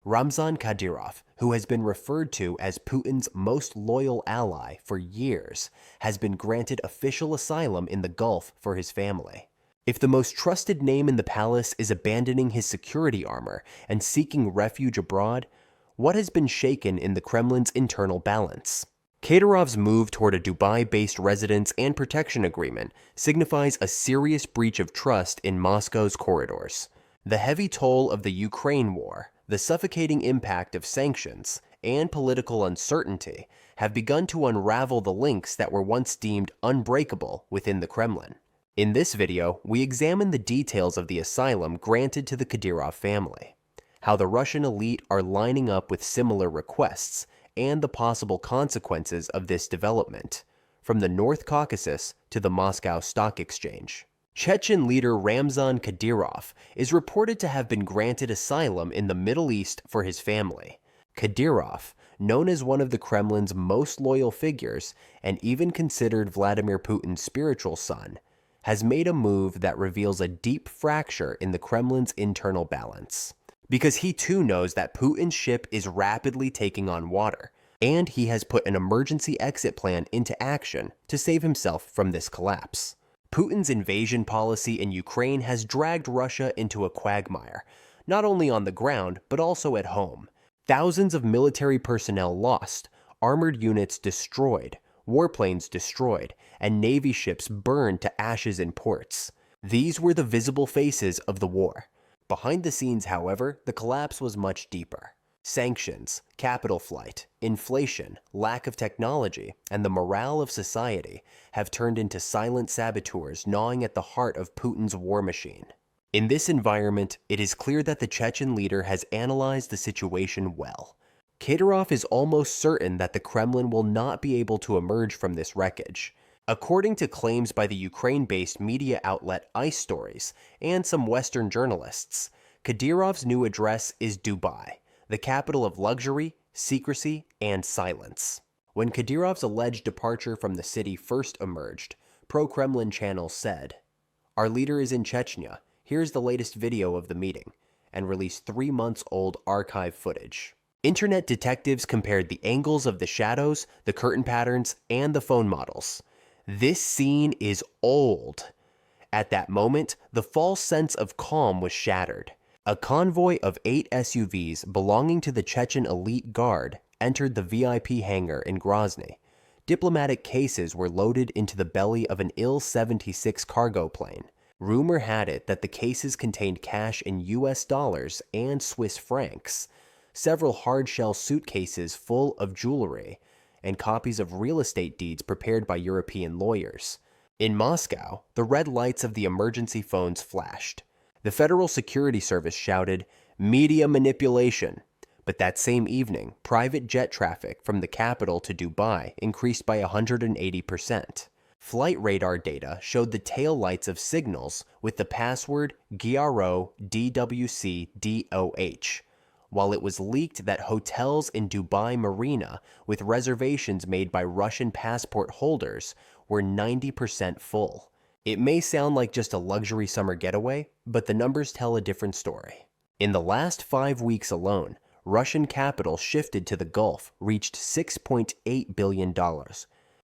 Ramzan Kadyrov, who has been referred to as Putin's most loyal ally for years, has been granted official asylum in the Gulf for his family. If the most trusted name in the palace is abandoning his security armor and seeking refuge abroad, what has been shaken in the Kremlin's internal balance? Kadyrov's move toward a Dubai-based residence and protection agreement signifies a serious breach of trust in Moscow's corridors. The heavy toll of the Ukraine war, the suffocating impact of sanctions, and political uncertainty have begun to unravel the links that were once deemed unbreakable within the Kremlin. In this video, we examine the details of the asylum granted to the Kadyrov family, how the Russian elite are lining up with similar requests, and the possible consequences of this development, from the North Caucasus to the Moscow Stock Exchange. Chechen leader Ramzan Kadyrov is reported to have been granted asylum in the Middle East for his family. Kadyrov, known as one of the Kremlin's most loyal figures and even considered Vladimir Putin's spiritual son, has made a move that reveals a deep fracture in the Kremlin's internal balance. Because he too knows that Putin's ship is rapidly taking on water, and he has put an emergency exit plan into action to save himself from this collapse. Putin's invasion policy in Ukraine has dragged Russia into a quagmire, not only on the ground but also at home. Thousands of military personnel lost, armored units destroyed, warplanes destroyed, and Navy ships burned to ashes in ports. These were the visible faces of the war. Behind the scenes, however, the collapse was much deeper. Sanctions, capital flight, inflation, lack of technology, and the morale of society have turned into silent saboteurs gnawing at the heart of Putin's war machine. In this environment, it is clear that the Chechen leader has analyzed the situation well. Kadyrov is almost certain that the Kremlin will not be able to emerge from this wreckage. According to claims by the Ukraine-based media outlet Ice Stories and some Western journalists, Kadyrov's new address is Dubai, the capital of luxury, secrecy, and silence. When Kadyrov's alleged departure from the city first emerged, pro-Kremlin channels said, "Our leader is in Chechnya. Here's the latest video of the meeting," and released 3-month-old archive footage. Internet detectives compared the angles of the shadows, the curtain patterns, and the phone models. This scene is old. At that moment, the false sense of calm was shattered. A convoy of 8 SUVs belonging to the Chechen elite guard entered the VIP hangar in Grozny. Diplomatic cases were loaded into the belly of an Il-76 cargo plane. Rumor had it that the cases contained cash in US dollars and Swiss francs, several hard-shell suitcases full of jewelry, and copies of real estate deeds prepared by European lawyers. In Moscow, the red lights of the emergency phones flashed. The Federal Security Service shouted, "Media manipulation." But that same evening, private jet traffic from the capital to Dubai increased by 180%. Flight radar data showed the tail lights of signals with the password GRO-DWC-DOH, while it was leaked that hotels in Dubai Marina with reservations made by Russian passport holders were 90% full. It may sound like just a luxury summer getaway, but the numbers tell a different story. In the last 5 weeks alone, Russian capital shifted to the Gulf reached $6.8 billion.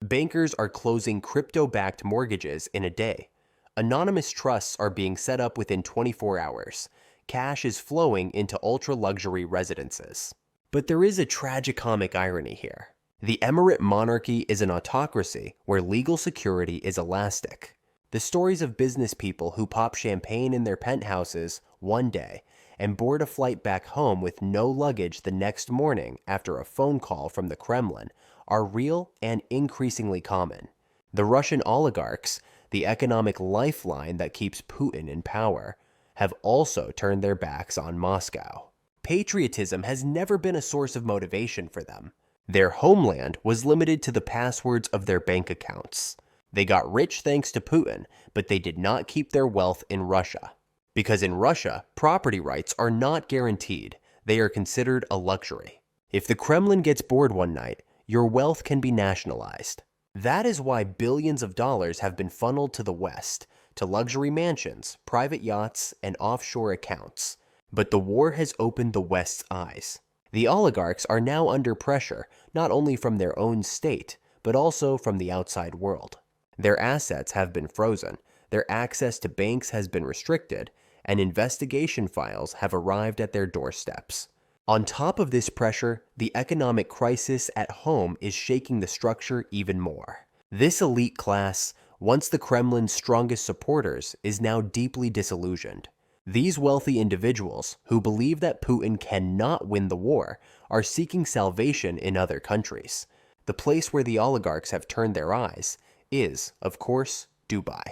Bankers are closing crypto-backed mortgages in a day. Anonymous trusts are being set up within 24 hours. Cash is flowing into ultra-luxury residences. But there is a tragicomic irony here. The emirate monarchy is an autocracy where legal security is elastic. The stories of business people who pop champagne in their penthouses one day and board a flight back home with no luggage the next morning after a phone call from the Kremlin are real and increasingly common. The Russian oligarchs, the economic lifeline that keeps Putin in power, have also turned their backs on Moscow. Patriotism has never been a source of motivation for them. Their homeland was limited to the passwords of their bank accounts. They got rich thanks to Putin, but they did not keep their wealth in Russia. Because in Russia, property rights are not guaranteed. They are considered a luxury. If the Kremlin gets bored one night, your wealth can be nationalized. That is why billions of dollars have been funneled to the West, to luxury mansions, private yachts, and offshore accounts. But the war has opened the West's eyes. The oligarchs are now under pressure, not only from their own state, but also from the outside world. Their assets have been frozen, their access to banks has been restricted, and investigation files have arrived at their doorsteps. On top of this pressure, the economic crisis at home is shaking the structure even more. This elite class, once the Kremlin's strongest supporters, is now deeply disillusioned. These wealthy individuals, who believe that Putin cannot win the war, are seeking salvation in other countries. The place where the oligarchs have turned their eyes is, of course, Dubai.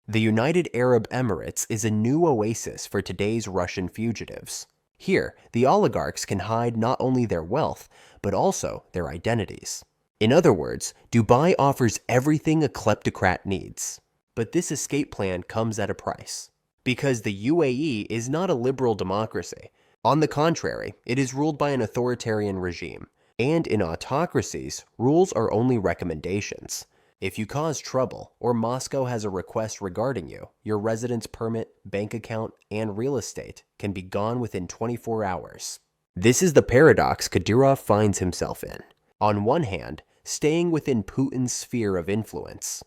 The United Arab Emirates is a new oasis for today's Russian fugitives. Here, the oligarchs can hide not only their wealth, but also their identities. In other words, Dubai offers everything a kleptocrat needs. But this escape plan comes at a price. Because the UAE is not a liberal democracy. On the contrary, it is ruled by an authoritarian regime. And in autocracies, rules are only recommendations. If you cause trouble, or Moscow has a request regarding you, your residence permit, bank account, and real estate can be gone within 24 hours. This is the paradox Kadyrov finds himself in. On one hand, staying within Putin's sphere of influence.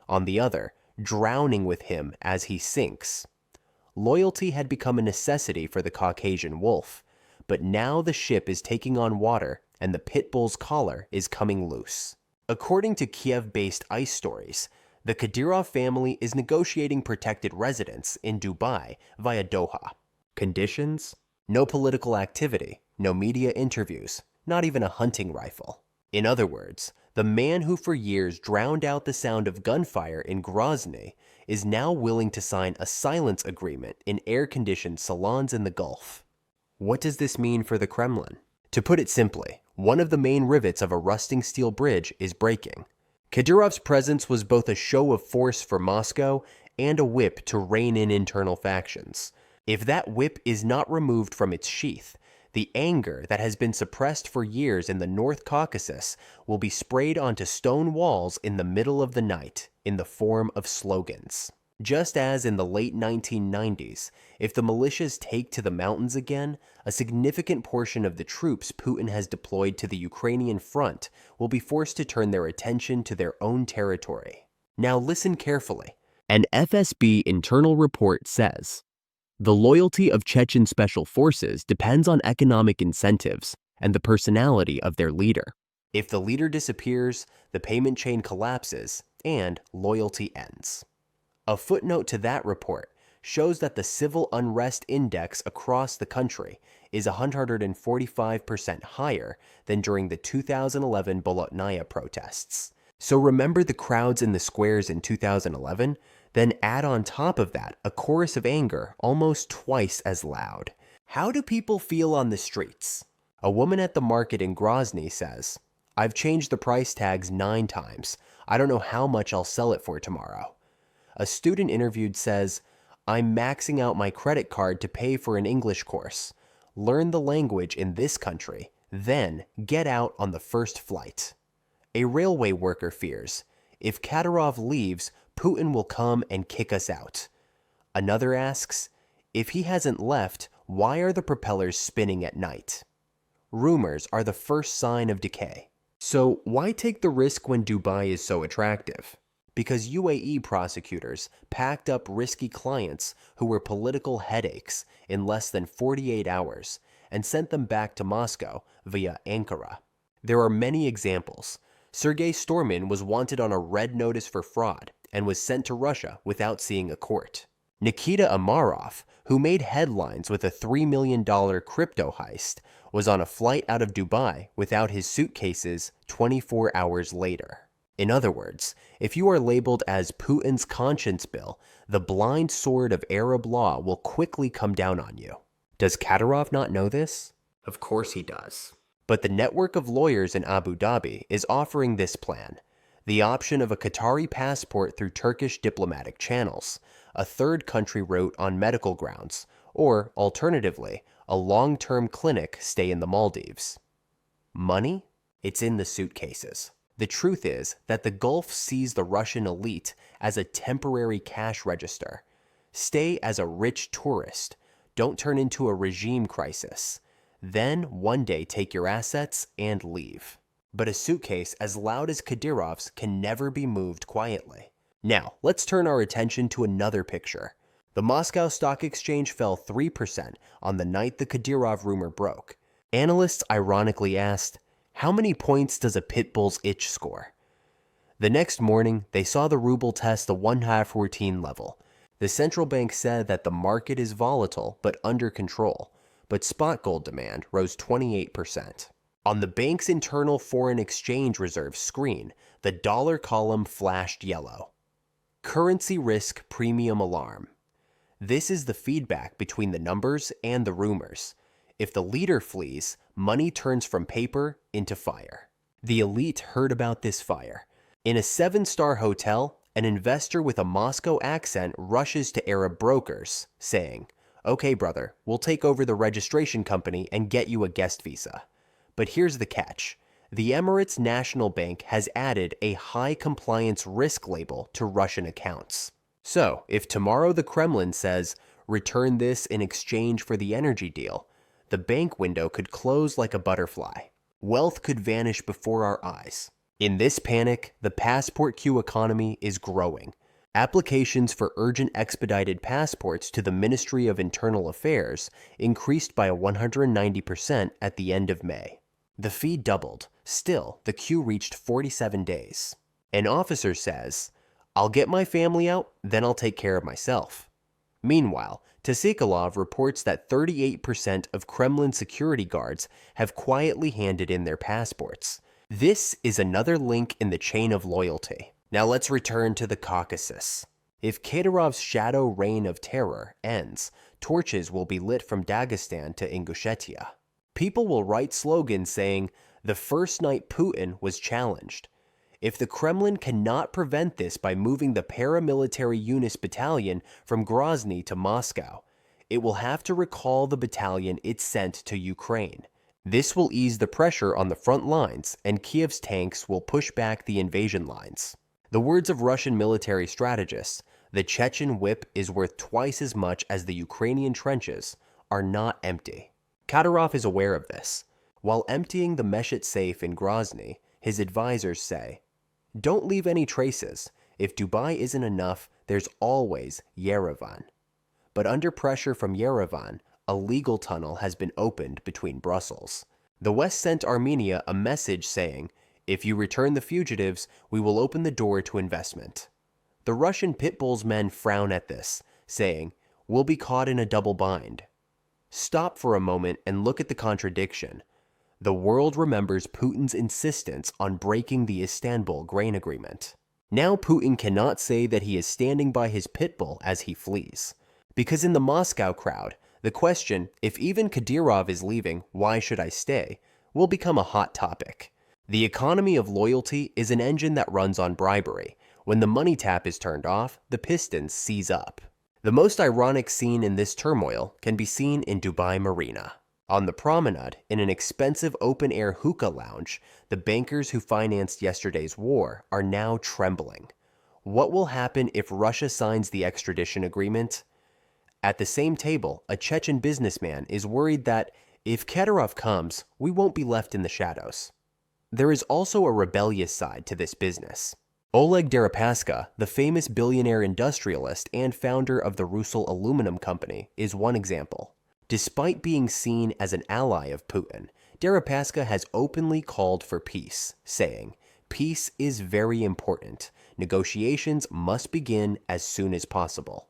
On the other, drowning with him as he sinks. Loyalty had become a necessity for the Caucasian wolf, but now the ship is taking on water and the pit bull's collar is coming loose. According to Kiev-based ICE stories, the Kadyrov family is negotiating protected residence in Dubai via Doha. Conditions? No political activity, no media interviews, not even a hunting rifle. In other words, the man who for years drowned out the sound of gunfire in Grozny is now willing to sign a silence agreement in air-conditioned salons in the Gulf. What does this mean for the Kremlin? To put it simply, one of the main rivets of a rusting steel bridge is breaking. Kadyrov's presence was both a show of force for Moscow and a whip to rein in internal factions. If that whip is not removed from its sheath, the anger that has been suppressed for years in the North Caucasus will be sprayed onto stone walls in the middle of the night in the form of slogans. Just as in the late 1990s, if the militias take to the mountains again, a significant portion of the troops Putin has deployed to the Ukrainian front will be forced to turn their attention to their own territory. Now listen carefully. An FSB internal report says, the loyalty of Chechen special forces depends on economic incentives and the personality of their leader. If the leader disappears, the payment chain collapses and loyalty ends. A footnote to that report shows that the civil unrest index across the country is 145% higher than during the 2011 Bolotnaya protests. So remember the crowds in the squares in 2011? Then add on top of that a chorus of anger almost twice as loud. How do people feel on the streets? A woman at the market in Grozny says, "I've changed the price tags 9 times. I don't know how much I'll sell it for tomorrow." A student interviewed says, "I'm maxing out my credit card to pay for an English course. Learn the language in this country, then get out on the first flight." A railway worker fears, if Kadyrov leaves, Putin will come and kick us out. Another asks, if he hasn't left, why are the propellers spinning at night? Rumors are the first sign of decay. So why take the risk when Dubai is so attractive? Because UAE prosecutors packed up risky clients who were political headaches in less than 48 hours and sent them back to Moscow via Ankara. There are many examples. Sergei Stormin was wanted on a red notice for fraud and was sent to Russia without seeing a court. Nikita Amarov, who made headlines with a $3 million crypto heist, was on a flight out of Dubai without his suitcases 24 hours later. In other words, if you are labeled as Putin's conscience bill, the blind sword of Arab law will quickly come down on you. Does Kadyrov not know this? Of course he does. But the network of lawyers in Abu Dhabi is offering this plan. The option of a Qatari passport through Turkish diplomatic channels, a third country route on medical grounds, or, alternatively, a long-term clinic stay in the Maldives. Money? It's in the suitcases. The truth is that the Gulf sees the Russian elite as a temporary cash register. Stay as a rich tourist. don't turn into a regime crisis. Then, one day, take your assets and leave. But a suitcase as loud as Kadyrov's can never be moved quietly. Now, let's turn our attention to another picture. The Moscow Stock Exchange fell 3% on the night the Kadyrov rumor broke. Analysts ironically asked, how many points does a pit bull's itch score? The next morning, they saw the ruble test the 1/14 level. The central bank said that the market is volatile but under control, but spot gold demand rose 28%. On the bank's internal foreign exchange reserve screen, the dollar column flashed yellow. Currency risk premium alarm. This is the feedback between the numbers and the rumors. If the leader flees, money turns from paper into fire. The elite heard about this fire. In a 7-star hotel, an investor with a Moscow accent rushes to Arab brokers, saying, "Okay, brother, we'll take over the registration company and get you a guest visa." But here's the catch. The Emirates National Bank has added a high compliance risk label to Russian accounts. So, if tomorrow the Kremlin says, return this in exchange for the energy deal, the bank window could close like a butterfly. Wealth could vanish before our eyes. In this panic, the passport queue economy is growing. Applications for urgent expedited passports to the Ministry of Internal Affairs increased by 190% at the end of May. The fee doubled. Still, the queue reached 47 days. An officer says, "I'll get my family out, then I'll take care of myself." Meanwhile, Tsikhalov reports that 38% of Kremlin security guards have quietly handed in their passports. This is another link in the chain of loyalty. Now let's return to the Caucasus. If Kadyrov's shadow reign of terror ends, torches will be lit from Dagestan to Ingushetia. People will write slogans saying, "The first night Putin was challenged." If the Kremlin cannot prevent this by moving the paramilitary Yunus battalion from Grozny to Moscow, it will have to recall the battalion it sent to Ukraine. This will ease the pressure on the front lines, and Kiev's tanks will push back the invasion lines. The words of Russian military strategists, "The Chechen whip is worth twice as much as the Ukrainian trenches," are not empty. Kadyrov is aware of this. While emptying the Meshit safe in Grozny, his advisors say, "Don't leave any traces. If Dubai isn't enough, there's always Yerevan." But under pressure from Yerevan, a legal tunnel has been opened between Brussels. The West sent Armenia a message saying, "If you return the fugitives, we will open the door to investment." The Russian Pitbull's men frown at this, saying, "We'll be caught in a double bind." Stop for a moment and look at the contradiction. The world remembers Putin's insistence on breaking the Istanbul grain agreement. Now Putin cannot say that he is standing by his pitbull as he flees. Because in the Moscow crowd, the question, if even Kadyrov is leaving, why should I stay, will become a hot topic. The economy of loyalty is an engine that runs on bribery. When the money tap is turned off, the pistons seize up. The most ironic scene in this turmoil can be seen in Dubai Marina. On the promenade, in an expensive open-air hookah lounge, the bankers who financed yesterday's war are now trembling. What will happen if Russia signs the extradition agreement? At the same table, a Chechen businessman is worried that if Kadyrov comes, we won't be left in the shadows. There is also a rebellious side to this business. Oleg Deripaska, the famous billionaire industrialist and founder of the Rusal Aluminum Company, is one example. Despite being seen as an ally of Putin, Deripaska has openly called for peace, saying, "Peace is very important. Negotiations must begin as soon as possible."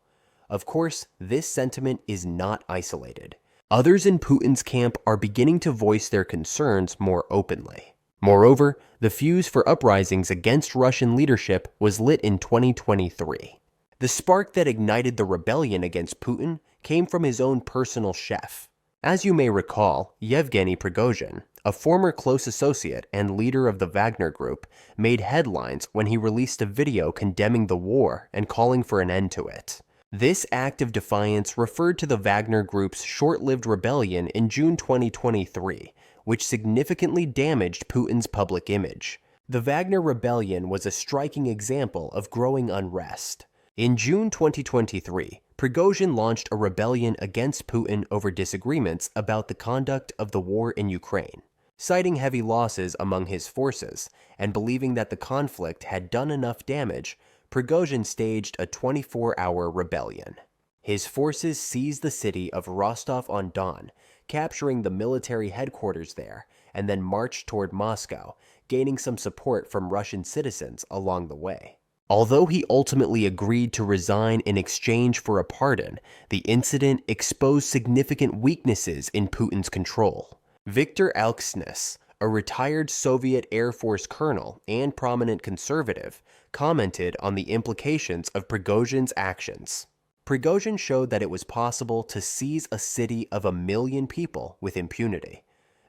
Of course, this sentiment is not isolated. Others in Putin's camp are beginning to voice their concerns more openly. Moreover, the fuse for uprisings against Russian leadership was lit in 2023. The spark that ignited the rebellion against Putin came from his own personal chef. As you may recall, Yevgeny Prigozhin, a former close associate and leader of the Wagner Group, made headlines when he released a video condemning the war and calling for an end to it. This act of defiance referred to the Wagner Group's short-lived rebellion in June 2023, which significantly damaged Putin's public image. The Wagner Rebellion was a striking example of growing unrest. In June 2023, Prigozhin launched a rebellion against Putin over disagreements about the conduct of the war in Ukraine, citing heavy losses among his forces and believing that the conflict had done enough damage. Prigozhin staged a 24-hour rebellion. His forces seized the city of Rostov-on-Don, capturing the military headquarters there, and then marched toward Moscow, gaining some support from Russian citizens along the way. Although he ultimately agreed to resign in exchange for a pardon, the incident exposed significant weaknesses in Putin's control. Viktor Alksnis, a retired Soviet Air Force colonel and prominent conservative, commented on the implications of Prigozhin's actions. Prigozhin showed that it was possible to seize a city of 1 million people with impunity,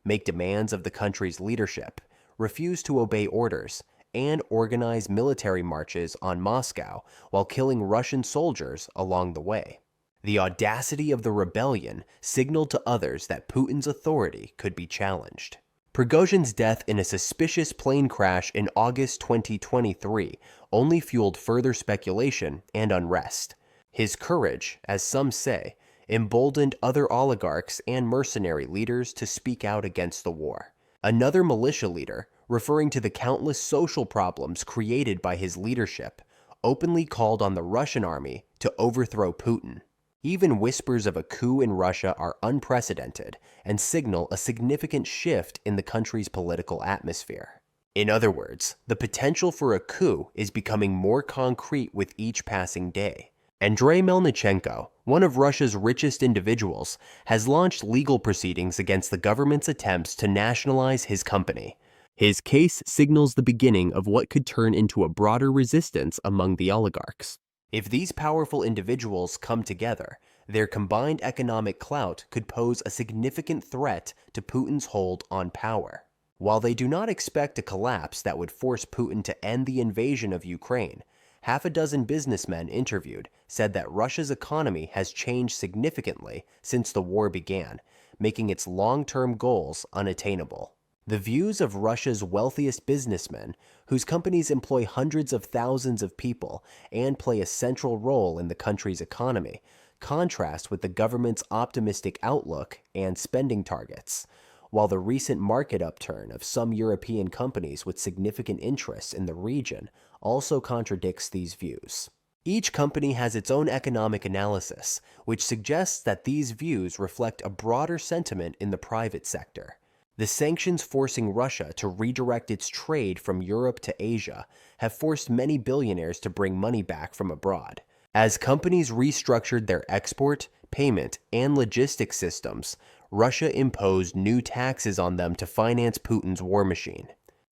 make demands of the country's leadership, refuse to obey orders, and organize military marches on Moscow while killing Russian soldiers along the way. The audacity of the rebellion signaled to others that Putin's authority could be challenged. Prigozhin's death in a suspicious plane crash in August 2023 only fueled further speculation and unrest. His courage, as some say, emboldened other oligarchs and mercenary leaders to speak out against the war. Another militia leader, referring to the countless social problems created by his leadership, openly called on the Russian army to overthrow Putin. Even whispers of a coup in Russia are unprecedented and signal a significant shift in the country's political atmosphere. In other words, the potential for a coup is becoming more concrete with each passing day. Andrei Melnichenko, one of Russia's richest individuals, has launched legal proceedings against the government's attempts to nationalize his company. His case signals the beginning of what could turn into a broader resistance among the oligarchs. If these powerful individuals come together, their combined economic clout could pose a significant threat to Putin's hold on power. While they do not expect a collapse that would force Putin to end the invasion of Ukraine, half a dozen businessmen interviewed said that Russia's economy has changed significantly since the war began, making its long-term goals unattainable. The views of Russia's wealthiest businessmen, whose companies employ hundreds of thousands of people and play a central role in the country's economy, contrast with the government's optimistic outlook and spending targets, while the recent market upturn of some European companies with significant interests in the region also contradicts these views. Each company has its own economic analysis, which suggests that these views reflect a broader sentiment in the private sector. The sanctions forcing Russia to redirect its trade from Europe to Asia have forced many billionaires to bring money back from abroad. As companies restructured their export, payment, and logistics systems, Russia imposed new taxes on them to finance Putin's war machine.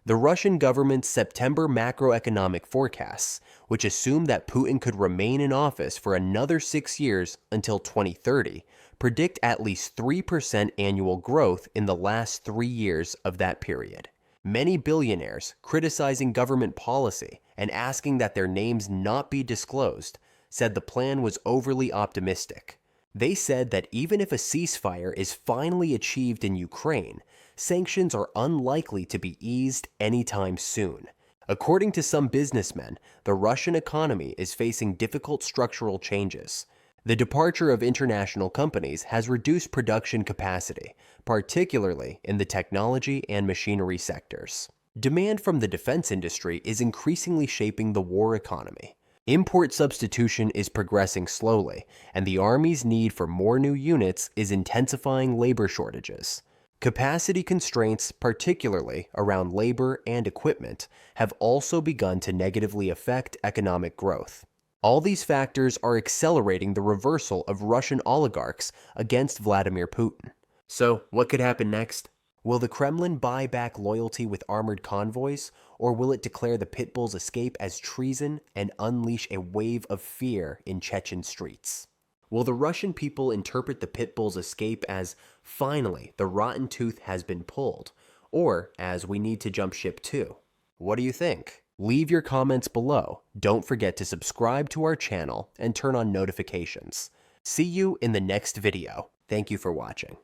The Russian government's September macroeconomic forecasts, which assumed that Putin could remain in office for another 6 years until 2030, predict at least 3% annual growth in the last 3 years of that period. Many billionaires, criticizing government policy and asking that their names not be disclosed, said the plan was overly optimistic. They said that even if a ceasefire is finally achieved in Ukraine, sanctions are unlikely to be eased anytime soon. According to some businessmen, the Russian economy is facing difficult structural changes. The departure of international companies has reduced production capacity, particularly in the technology and machinery sectors. Demand from the defense industry is increasingly shaping the war economy. Import substitution is progressing slowly, and the Army's need for more new units is intensifying labor shortages. Capacity constraints, particularly around labor and equipment, have also begun to negatively affect economic growth. All these factors are accelerating the reversal of Russian oligarchs against Vladimir Putin. So, what could happen next? Will the Kremlin buy back loyalty with armored convoys, or will it declare the pit bull's escape as treason and unleash a wave of fear in Chechen streets? Will the Russian people interpret the pit bull's escape as, finally, the rotten tooth has been pulled, or as we need to jump ship too? What do you think? Leave your comments below. Don't forget to subscribe to our channel and turn on notifications. See you in the next video. Thank you for watching.